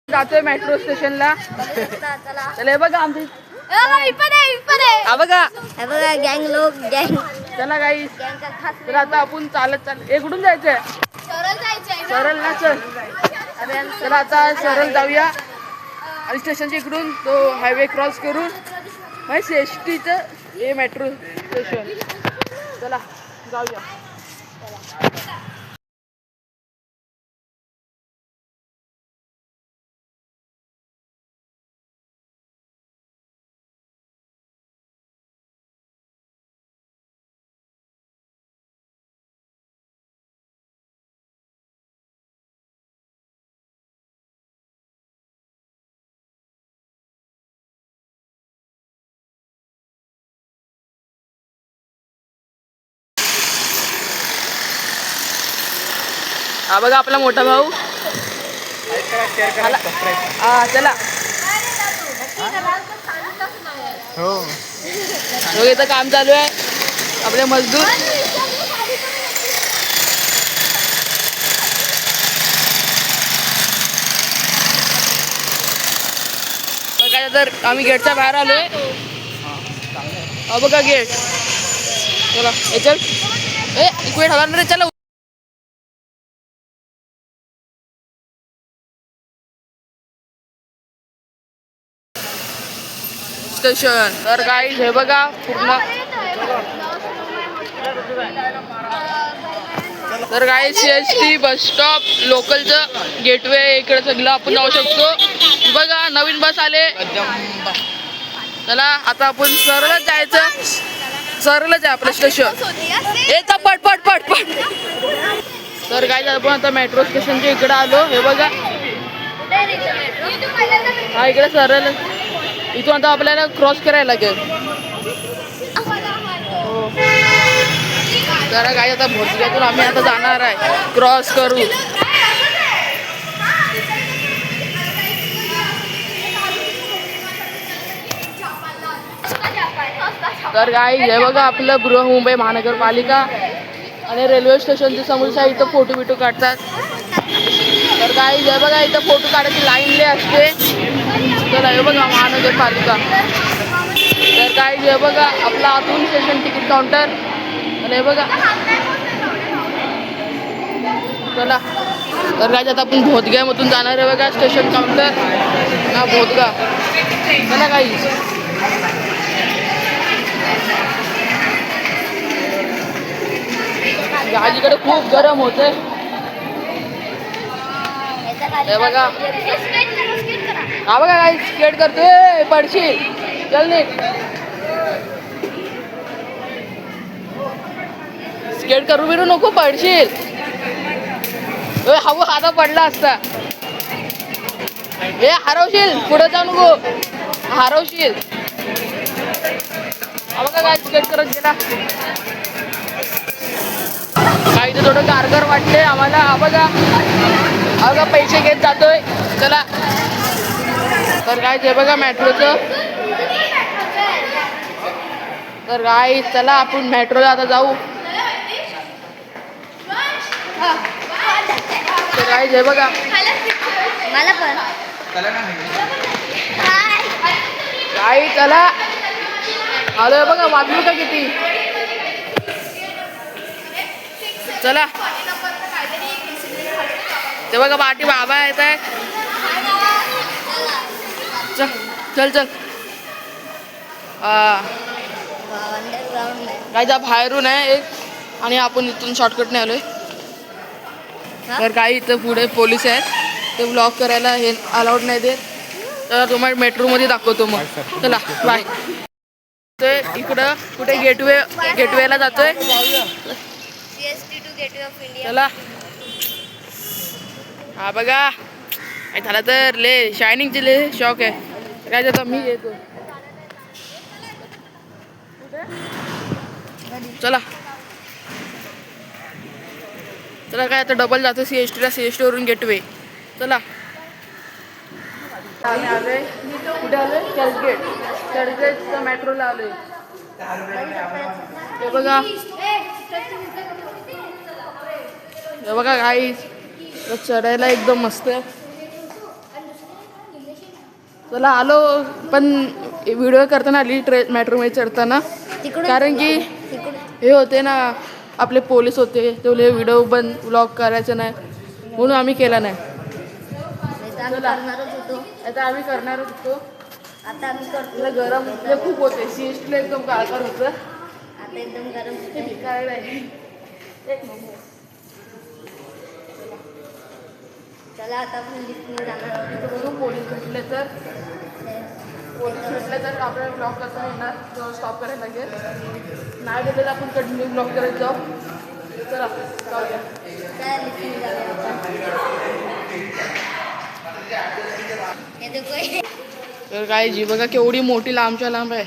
जातोय मेट्रो स्टेशनला. चला हे बघा आमची बघा गँग लोक गँग. चला गाईस तर आता आपण चालत इकडून जायचंय सरळ ना. चला आता सरळ जाऊया आणि स्टेशनच्या इकडून तो हायवे क्रॉस करून एसटीचं हे मेट्रो स्टेशन. चला जाऊया. हा बघा आपला मोठा भाऊ. चला हो इथं काम चालू आहे आपले मजदूर. बघा तर आम्ही गेटच्या बाहेर आलोय. बघा गेट. चला याच्यात एक वेळ हवा रे. चला स्टेशन. तर गाईज हे बघा पूर्ण. तर गाईज CST बस स्टॉप लोकलचं गेटवे इकडे सगळं आपण जाऊ शकतो. बघा नवीन बस आले. चला आता आपण सरळच जायचं. सरळच आहे आपलं स्टेशन. येतं पट पट पट पट. तर गाईज आपण आता मेट्रो स्टेशनच्या इकडे आलो. हे बघा हा इकडे सरळ. इथून आता आपल्याला क्रॉस करायला लागेल. जरा काय आता भोसऱ्यातून आम्ही आता जाणार आहे क्रॉस करू. तर गाईज हे बघा आपलं बृहन्मुंबई महानगरपालिका आणि रेल्वे स्टेशनच्या समोरच्या इथं फोटो बिटो काढतात. तर गाईज हे बघा इथं फोटो काढायची लाईन लय असते. तर हे बघा महानगरपालिका. तर गाईज हे बघा आपला आतून स्टेशन तिकीट काउंटर. आणि हे बघा चला. तर गाईज आता आपण बोधगयामधून जाणार आहे बघा स्टेशन काउंटर ना बोधगा. चला गाईज. गाजीकडे खूप गरम होते. हे बघा हा बघा गाईज स्केट करतोय. पडशील. चल नीट. स्केट करू बिरू नको पडशील. हवा आता पडला असता. हे हरवशील. पुढे जाऊ नको हरवशील. हा बघा काय स्केट करत गेला. काही तर थोडं कारगर वाटते आम्हाला. हा बघा अगं पैसे घेत जातोय. चला तर काय ते बघा मेट्रोचं. तर काय चला आपण मेट्रोला आता जाऊ. तर काय हे बघा मला पण काय चला आलोय बघा. वाजलो का किती. चला ते बघा पाठी बाबा येत आहे. चल चल चल. काय जा बाहेरून आहे एक आणि आपण इथून शॉर्टकटने आलोय. तर काही इथं पुढे पोलीस आहेत. ते ब्लॉक करायला हे अलाउड नाही देत. तर तुम्हाला मेट्रोमध्ये दाखवतो मग. चला बाय. इकडं कुठे गेटवेला जातोय. CST to Gateway of India. चला हा बघा काय झालं तर ले शायनिंगचे ले शॉक आहे. काय जातं मी येतो. चला चला काय आता डबल जातो CSTला. CST वरून गेटवे. चला आम्ही आलोय कुठे आलोय. चर्चगेट. चर्चगेटचं मेट्रोला आलोय. हे बघा हे बघा गाईस चढायला एकदम मस्त आहे. चला आलो, पण व्हिडिओ करताना आली मेट्रोमध्ये चढताना, कारण की हे होते ना आपले पोलीस होते, ते बोलले व्हिडिओ बंद, व्लॉग करायचं नाही, म्हणून आम्ही केला नाही. आता आम्ही करणारच होतो. आता आम्ही करतो. गरम खूप होते, सीएसटीला एकदम काळकार होतं. आता एकदम गरम काय नाही. चला आता आपण लिफ्टने जाणार आहोत. बघू पोलीस भेटले तर आपल्याला ब्लॉक करता येणार, स्टॉप करायला लागेल. नाही भेटले तर आपण कंटिन्यू ब्लॉक करत जाऊ. चला जाऊया. चला लिफ्टने जाऊया. हे देखो. तर काय जी बघा केवढी मोठी लांबच्या लांब आहे.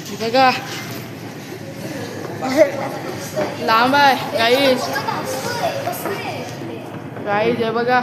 जी बघा लांब आहे गाईज. गाईज हे बघा,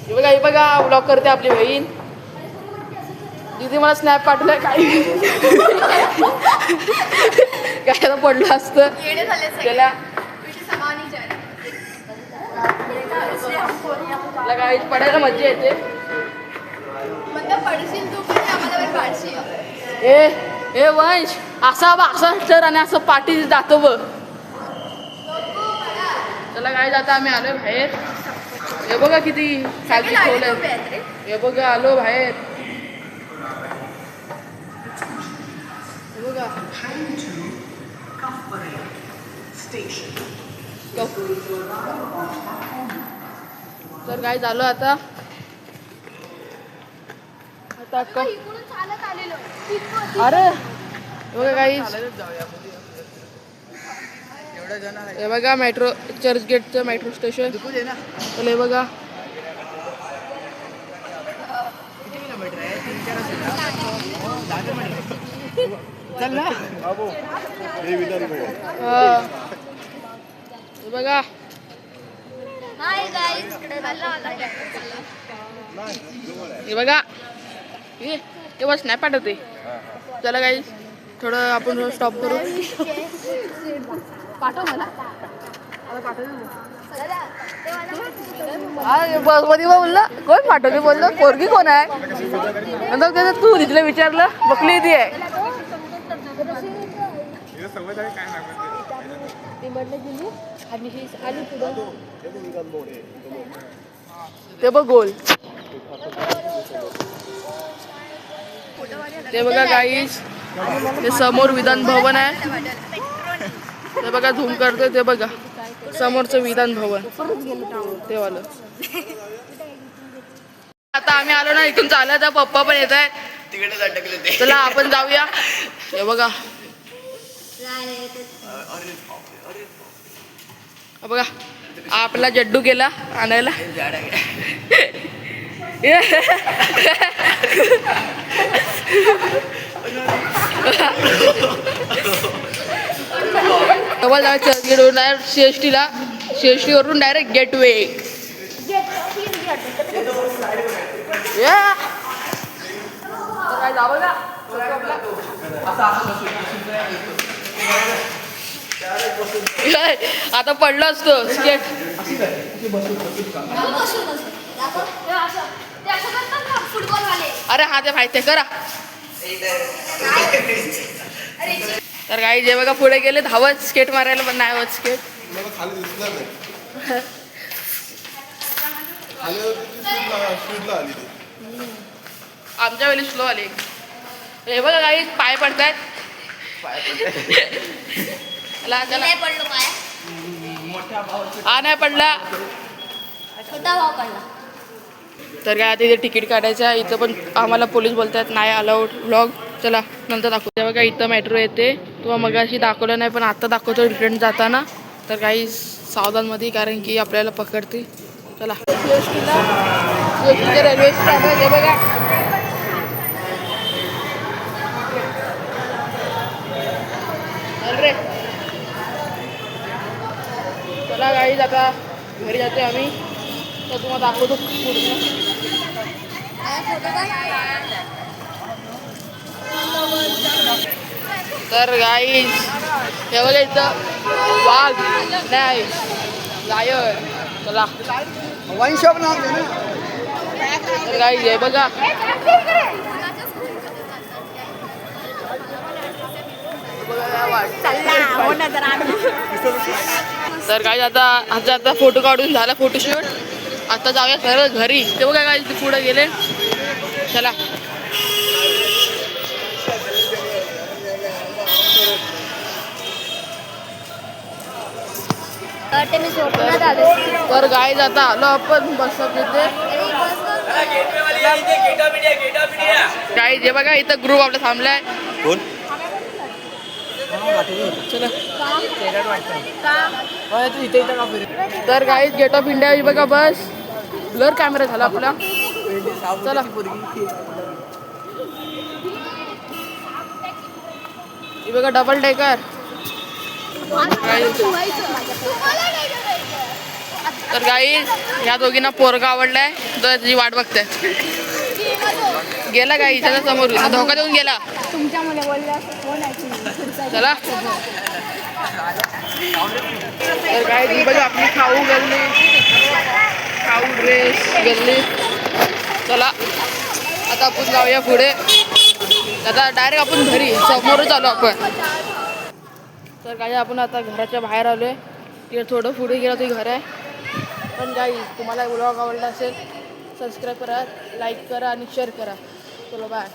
हे बघा, हे बघा ब्लॉक करते आपली बहीण. दीदी मला स्नॅप पाठवलाय. काय पडलं असतं त्याला. गाईज पडायला मजा येते. ए वंश असा तर आणि असं पाठी जातो बघ. चला गाईज आता आम्ही आलोय बाहेर. हे बघा किती खालची ठेवलं. हे बघा आलो बाहेर. हे बघा तर काय झालं आता अरे बघा काही. हे बघा मेट्रो चर्चगेटचं मेट्रो स्टेशन. हे बघा बघा. Hi guys. हे बघा ते बस स्नॅप पाठवते. चला काही थोडं आपण स्टॉप करू. पाठव मला बस मध्ये बोललं कोण पाठवते बोललं पोरगी कोण आहे. नंतर त्याचं तू तिथलं विचारलं बकली ती आहे. ते बघ गोल. ते बघा गाईज ते समोर विधान भवन आहे. ते बघा झूम करतोय. ते बघा समोरचं विधान भवन ते वालं. आता आम्ही आलो ना इथून चालत. पप्पा पण येत आहेत. चला आपण जाऊया. हे बघा बघा आपला जड्डू गेला आणायला. चर्चगेटवरून डायरेक्ट सीएसटी वरून डायरेक्ट गेटवे. आता पडलं असतं स्केट. अरे हा ते माहिती करा. तर काही जे बघा पुढे गेले धावत स्केट मारायला, पण नाही होत स्केट. आमच्या वेळी स्लो आली. हे बघा काही पाय पडतायत. हा नाही पडला, छोटा भाव पडला. तर काय आता इथे तिकीट काढायचं आहे. इथं पण आम्हाला पोलीस बोलतात नाही अलाउड व्लॉग. चला नंतर दाखवतो. बघा इथं मेट्रो येते. तुम्हाला मगाशी दाखवलं नाही पण आता दाखवतो रिटर्न जाताना. तर काही सावधानमध्ये कारण की आपल्याला पकडते. चला रेल्वे स्टेशन आहे. बघा रे. चला गाईज आता घरी जाते आम्ही. तर तुम्हाला दाखवतो पूर्ण. तर गाईज हे बघा इथं वाघ नाही लायन. चला वाईन शॉप नाव दे ना. तर गाईज हे बघा तर काय आता फोटो काढून झाला फोटोशूट. आता जाऊया सरळ घरी. ते बघा काय ते पुढे गेले. चला वाटते मी स्वप्नात आले. तर गाईज आता आलो आपण बसत तिथे. गाईज हे बघा इथं ग्रुप आपला थांबलाय. कोण? चला तर गाईज गेट ऑफ इंडिया बघा बस. ब्लर कॅमेरा झाला आपला. चला ही बघा डबल डेकर. तर गाईज ह्या दोघींना पोरगा आवडलाय. तर त्याची वाट बघते. गेला गाई त्याच्या समोर धोका देऊन गेला. चला तर काय बघा आपली खाऊ गल्ली, खाऊ ड्रेस गल्ली. चला आता आपण जाऊया पुढे. आता डायरेक्ट आपण घरी समोरच आलो आपण. तर काय आपण आता घराच्या बाहेर आलोय. तिकडे थोडं पुढे गेलं ते घर आहे. पण काही तुम्हाला ब्लॉग आवडला असेल सबस्क्राईब करा, लाईक करा आणि शेअर करा. चलो बाय.